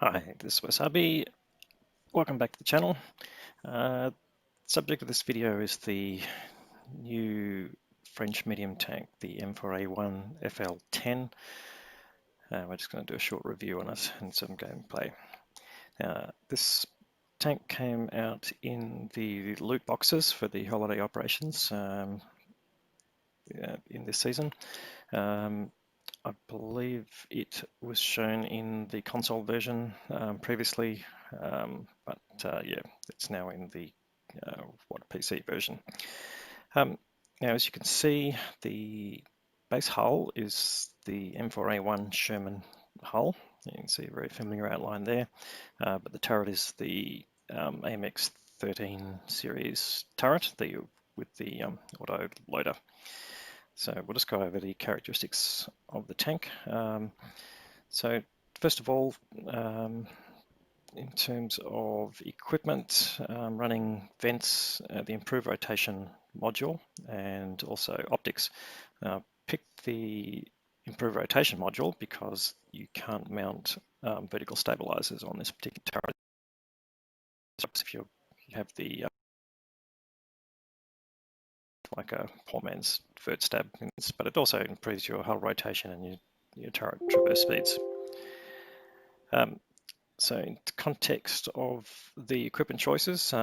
Hi, this is Wasabi. Welcome back to the channel. Subject of this video is the new French medium tank, the M4A1 FL10. We're just going to do a short review on it and some gameplay. This tank came out in the loot boxes for the holiday operations in this season. I believe it was shown in the console version previously, but yeah, it's now in the PC version. Now, as you can see, the base hull is the M4A1 Sherman hull. You can see a very familiar outline there, but the turret is the AMX 13 series turret with the auto loader. So we'll just go over the characteristics of the tank. So first of all, in terms of equipment, running vents, the improved rotation module, and also optics. Picked the improved rotation module because you can't mount vertical stabilizers on this particular turret. If you have the like a poor man's vert stab, but it also improves your hull rotation and your turret traverse speeds. So in context of the equipment choices,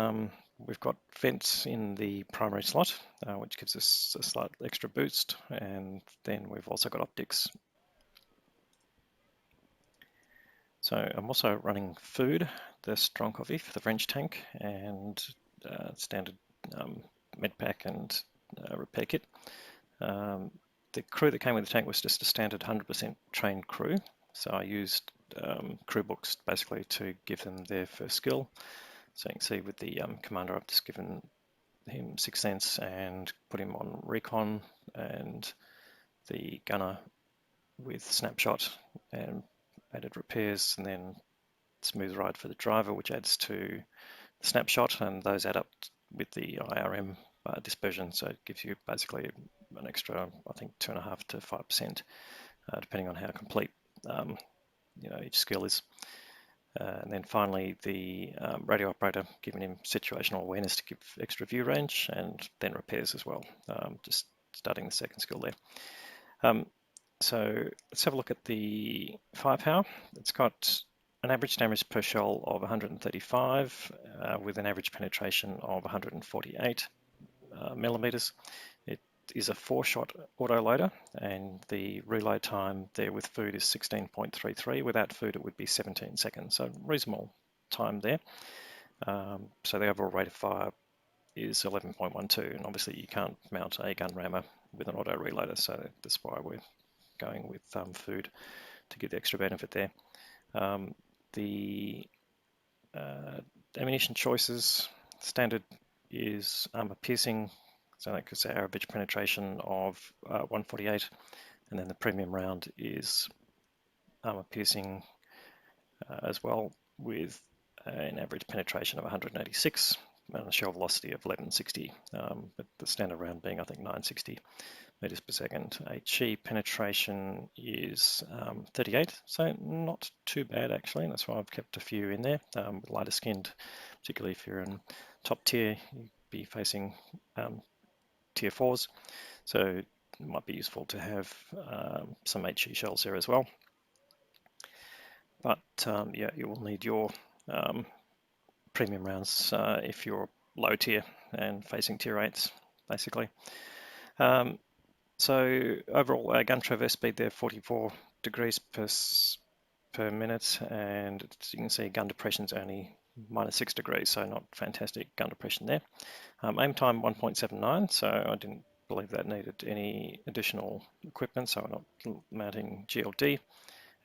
we've got vents in the primary slot, which gives us a slight extra boost, and then we've also got optics. So I'm also running food, the strong coffee for the French tank, and standard med pack and repair kit. The crew that came with the tank was just a standard 100% trained crew, so I used crew books basically to give them their first skill. So you can see with the commander, I've just given him 6th Sense and put him on recon, and the gunner with snapshot and added repairs, and then smooth ride for the driver, which adds to the snapshot, and those add up with the IRM dispersion. So it gives you basically an extra, I think, 2.5 to 5%, depending on how complete each skill is. And then finally, the radio operator, giving him situational awareness to give extra view range, and then repairs as well, just starting the second skill there. So let's have a look at the firepower. It's got an average damage per shell of 135 with an average penetration of 148 millimeters. It is a 4-shot autoloader, and the reload time there with food is 16.33. Without food, it would be 17 seconds, so reasonable time there. So the overall rate of fire is 11.12, and obviously you can't mount a gun rammer with an auto reloader, so that's why we're going with food to give the extra benefit there. The ammunition choices, standard is armor piercing, so that gives our average penetration of 148, and then the premium round is armor piercing as well, with an average penetration of 186 and a shell velocity of 1160, but the standard round being, I think, 960 meters per second. HE penetration is 38, so not too bad actually, and that's why I've kept a few in there. Lighter skinned, particularly if you're in top tier, you'd be facing tier 4s, so it might be useful to have some HE shells there as well. But yeah, you will need your premium rounds if you're low tier and facing tier 8s, basically. So overall, gun traverse speed there, 44 degrees per minute, and as you can see, gun depression is only -6 degrees, so not fantastic gun depression there. Aim time 1.79, so I didn't believe that needed any additional equipment, so we're not mounting GLD.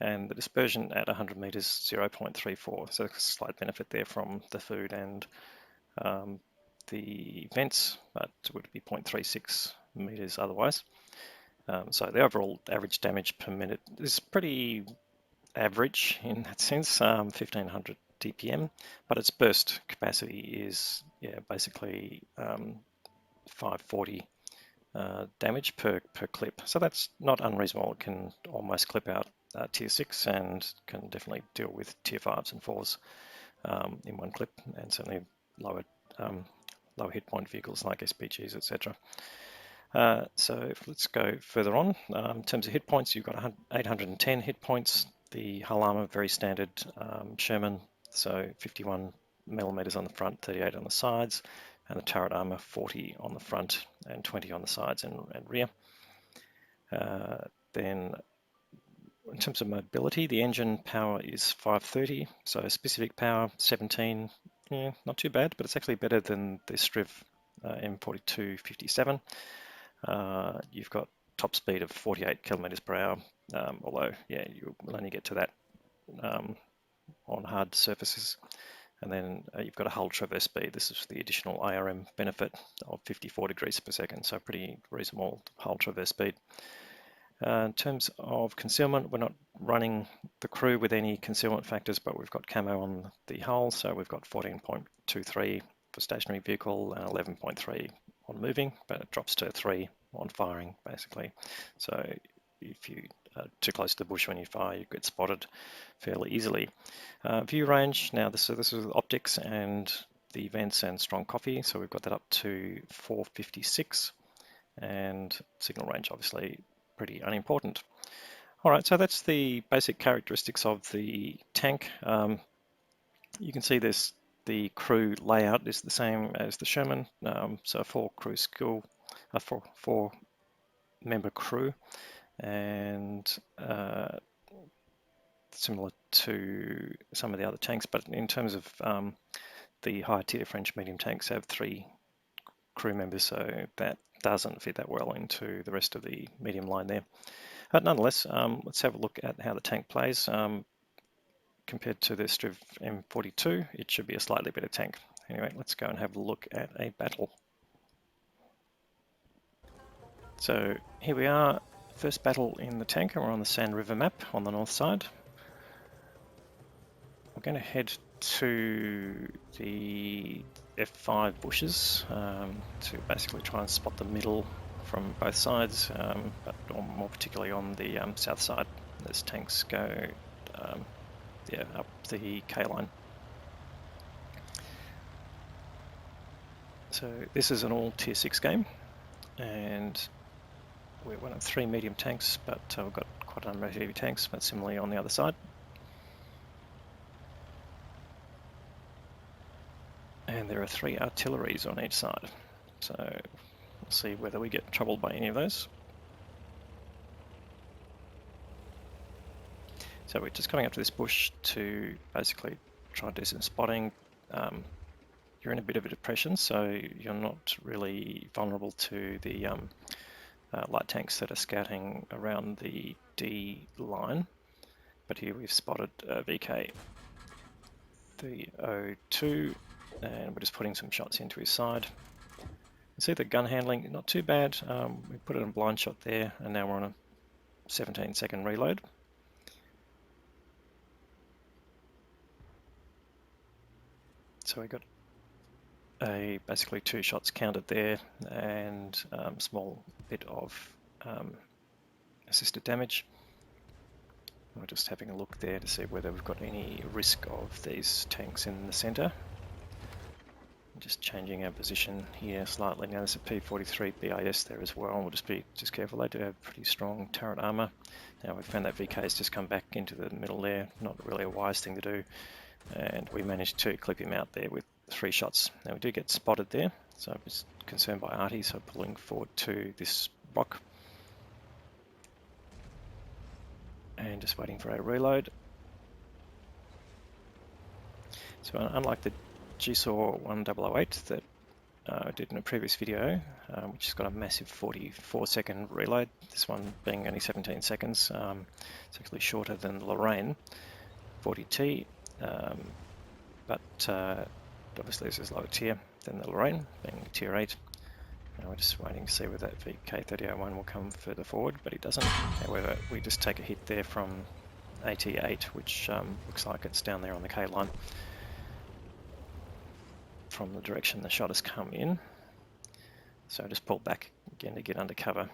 And the dispersion at 100 meters, 0.34, so a slight benefit there from the food and the vents, but it would be 0.36 meters otherwise. So the overall average damage per minute is pretty average in that sense, 1500 DPM, but its burst capacity is basically 540 damage per clip. So that's not unreasonable. It can almost clip out tier 6 and can definitely deal with tier 5s and 4s in one clip, and certainly lower hit point vehicles like SPGs, etc. So let's go further on. In terms of hit points, you've got 810 hit points. The hull armor, very standard Sherman, so 51 millimeters on the front, 38 on the sides, and the turret armor 40 on the front and 20 on the sides and rear. Then in terms of mobility, the engine power is 530, so specific power 17, yeah, not too bad, but it's actually better than the Striv M42 57. You've got top speed of 48 kilometers per hour, although yeah, you will only get to that on hard surfaces. And then you've got a hull traverse speed. This is the additional IRM benefit of 54 degrees per second, so pretty reasonable hull traverse speed. In terms of concealment, we're not running the crew with any concealment factors, but we've got camo on the hull, so we've got 14.23 for stationary vehicle and 11.3 on moving, but it drops to 3 on firing, basically. So if you are too close to the bush when you fire, you get spotted fairly easily. View range, now this is optics and the vents and strong coffee, so we've got that up to 456, and signal range obviously pretty unimportant. All right, so that's the basic characteristics of the tank. You can see the crew layout is the same as the Sherman, so a four-member crew, and similar to some of the other tanks, but in terms of the higher tier French medium tanks have 3 crew members, so that doesn't fit that well into the rest of the medium line there. But nonetheless, let's have a look at how the tank plays. Compared to the Striv M42, it should be a slightly better tank. Anyway, let's go and have a look at a battle. So here we are, first battle in the tank, and we're on the Sand River map on the north side. We're going to head to the F5 bushes to basically try and spot the middle from both sides, but more particularly on the south side as tanks go up the K line. So this is an all tier 6 game, and we're one of 3 medium tanks, but we've got quite a number of heavy tanks, but similarly on the other side. And there are 3 artilleries on each side, so we'll see whether we get troubled by any of those. So we're just coming up to this bush to basically try and do some spotting. You're in a bit of a depression, so you're not really vulnerable to the light tanks that are scouting around the D line. But here we've spotted VK, the O2, and we're just putting some shots into his side. You see the gun handling, not too bad. We put it in blind shot there, and now we're on a 17-second reload. So we got basically 2 shots counted there, and small bit of assisted damage. We're just having a look there to see whether we've got any risk of these tanks in the centre. Just changing our position here slightly. Now there's a P43 BIS there as well. We'll just be careful. They do have pretty strong turret armour. Now we've found that VK's just come back into the middle there. Not really a wise thing to do. And we managed to clip him out there with 3 shots. Now we do get spotted there, so I was concerned by Artie, so pulling forward to this rock. And just waiting for a reload. So unlike the GSAW 1008 that I did in a previous video, which has got a massive 44-second reload, this one being only 17 seconds, it's actually shorter than the Lorraine 40T, but obviously this is lower tier than the Lorraine, being tier 8. Now we're just waiting to see whether that VK3001 will come further forward, but it doesn't. However, we just take a hit there from AT8, which looks like it's down there on the K line from the direction the shot has come in. So I just pulled back again to get under cover.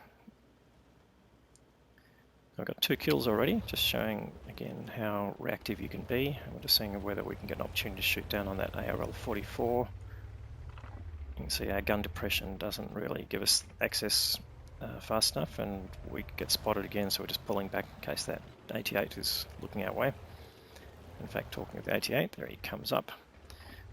I've got 2 kills already, just showing again how reactive you can be. And we're just seeing whether we can get an opportunity to shoot down on that ARL 44. You can see our gun depression doesn't really give us access fast enough, and we get spotted again, so we're just pulling back in case that 88 is looking our way. In fact, talking of the 88, there he comes up.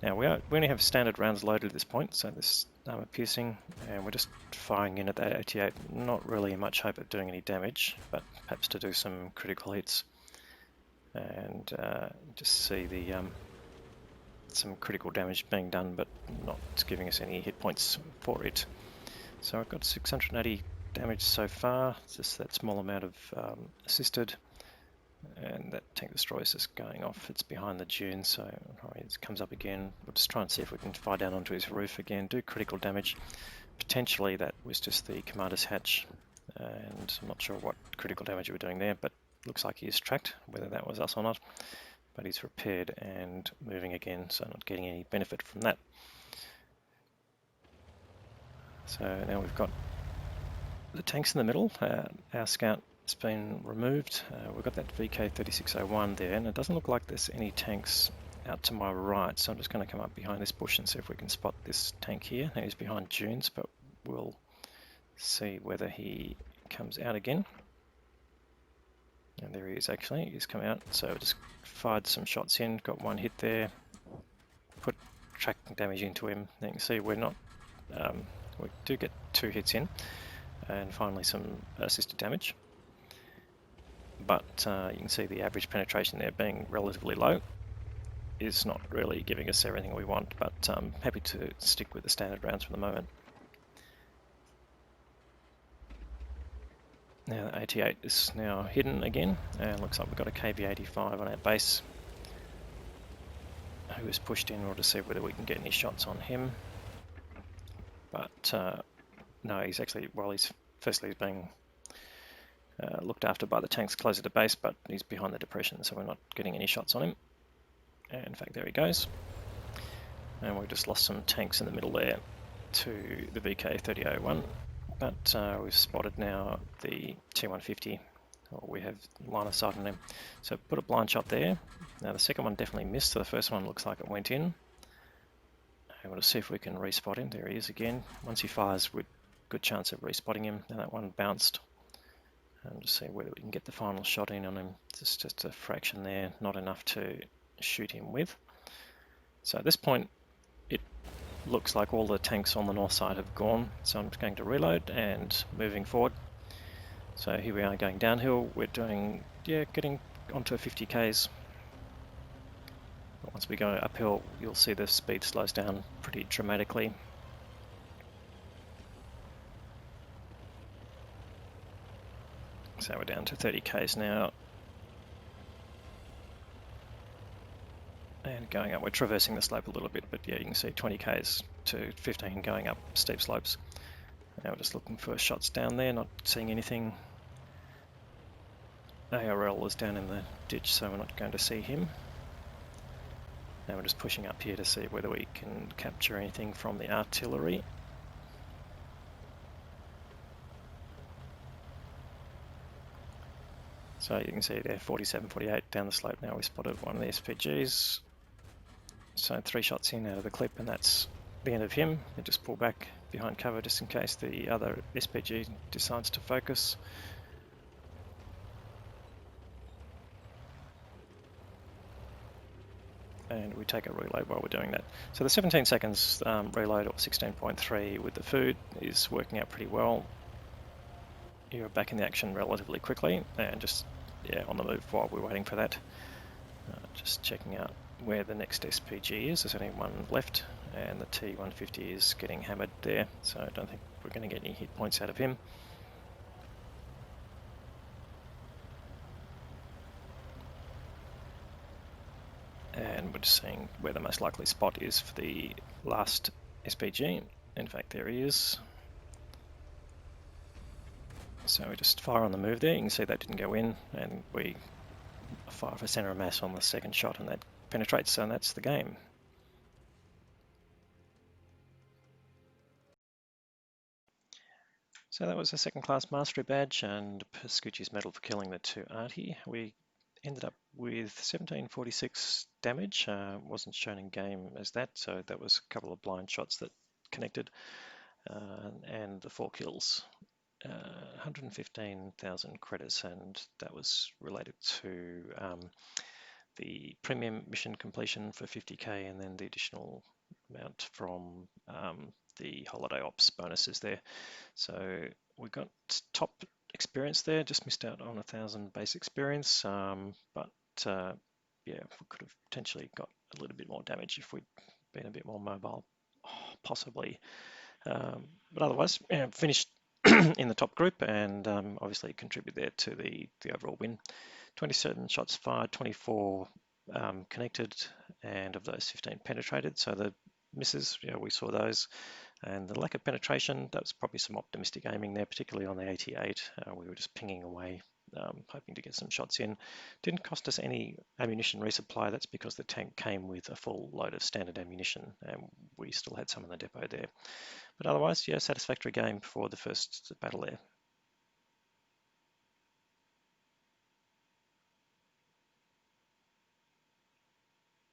Now we only have standard rounds loaded at this point, so this armor piercing, and we're just firing in at that 88. Not really much hope of doing any damage, but perhaps to do some critical hits, and just see the some critical damage being done, but not giving us any hit points for it. So I've got 680 damage so far. It's just that small amount of assisted. And that tank destroyer is just going off. It's behind the dune, so it comes up again. We'll just try and see if we can fire down onto his roof again, do critical damage. Potentially that was just the commander's hatch, and I'm not sure what critical damage we're doing there, but looks like he is tracked, whether that was us or not. But he's repaired and moving again, so not getting any benefit from that. So now we've got the tanks in the middle. Our scout has been removed. We've got that VK3601 there, and it doesn't look like there's any tanks out to my right, so I'm just going to come up behind this bush and see if we can spot this tank here. Now he's behind dunes, but we'll see whether he comes out again. And there he is actually, he's come out, so just fired some shots in, got 1 hit there, put tracking damage into him. Now you can see we're not, we do get 2 hits in, and finally some assisted damage. But you can see the average penetration there being relatively low is not really giving us everything we want, but I'm happy to stick with the standard rounds for the moment. Now the 88 is now hidden again, and looks like we've got a KV-85 on our base who is pushed in in order to see whether we can get any shots on him. But no, he's actually, well, he's being looked after by the tanks closer to base, but he's behind the depression, so we're not getting any shots on him. And in fact, there he goes. And we've just lost some tanks in the middle there to the VK3001. But we've spotted now the T150, or we have line of sight on him. So put a blind shot there. Now the second one definitely missed, so the first one looks like it went in. I want to see if we can respot him. There he is again. Once he fires, with good chance of respotting him. Now that one bounced. And just see whether we can get the final shot in on him. It's just a fraction there, not enough to shoot him with. So at this point, it looks like all the tanks on the north side have gone. So I'm just going to reload and moving forward. So here we are going downhill. We're doing, getting onto 50 Ks. But once we go uphill, you'll see the speed slows down pretty dramatically. So we're down to 30 Ks now. And going up, we're traversing the slope a little bit, but yeah, you can see 20 Ks to 15 going up steep slopes. Now we're just looking for shots down there, not seeing anything. ARL is down in the ditch, so we're not going to see him. Now we're just pushing up here to see whether we can capture anything from the artillery. So you can see there, 47, 48 down the slope. Now we spotted one of the SPGs. So 3 shots in out of the clip, and that's the end of him. They just pull back behind cover just in case the other SPG decides to focus. And we take a reload while we're doing that. So the 17 seconds reload, or 16.3 with the food, is working out pretty well. You're back in the action relatively quickly, and just on the move while we're waiting for that. Just checking out where the next SPG is. There's only one left, and the T150 is getting hammered there, so I don't think we're going to get any hit points out of him. And we're just seeing where the most likely spot is for the last SPG. In fact, there he is. So we just fire on the move there. You can see that didn't go in, and we fire for center of mass on the second shot, and that penetrates, and that's the game. So that was a second class mastery badge and Pascucci's medal for killing the 2 Arty. We ended up with 1746 damage. Wasn't shown in game as that, so that was a couple of blind shots that connected, and the 4 kills. 115,000 credits, and that was related to the premium mission completion for 50k, and then the additional amount from the holiday ops bonuses there. So we got top experience there, just missed out on 1,000 base experience, but yeah, we could have potentially got a little bit more damage if we'd been a bit more mobile, possibly. But otherwise, yeah, finished in the top group, and obviously contribute there to the overall win. 27 shots fired, 24 connected, and of those 15 penetrated. So the misses, yeah, we saw those. And the lack of penetration, that was probably some optimistic aiming there, particularly on the 88. We were just pinging away, hoping to get some shots in. Didn't cost us any ammunition resupply. That's because the tank came with a full load of standard ammunition, and we still had some in the depot there. But otherwise, yeah, satisfactory game for the first battle there.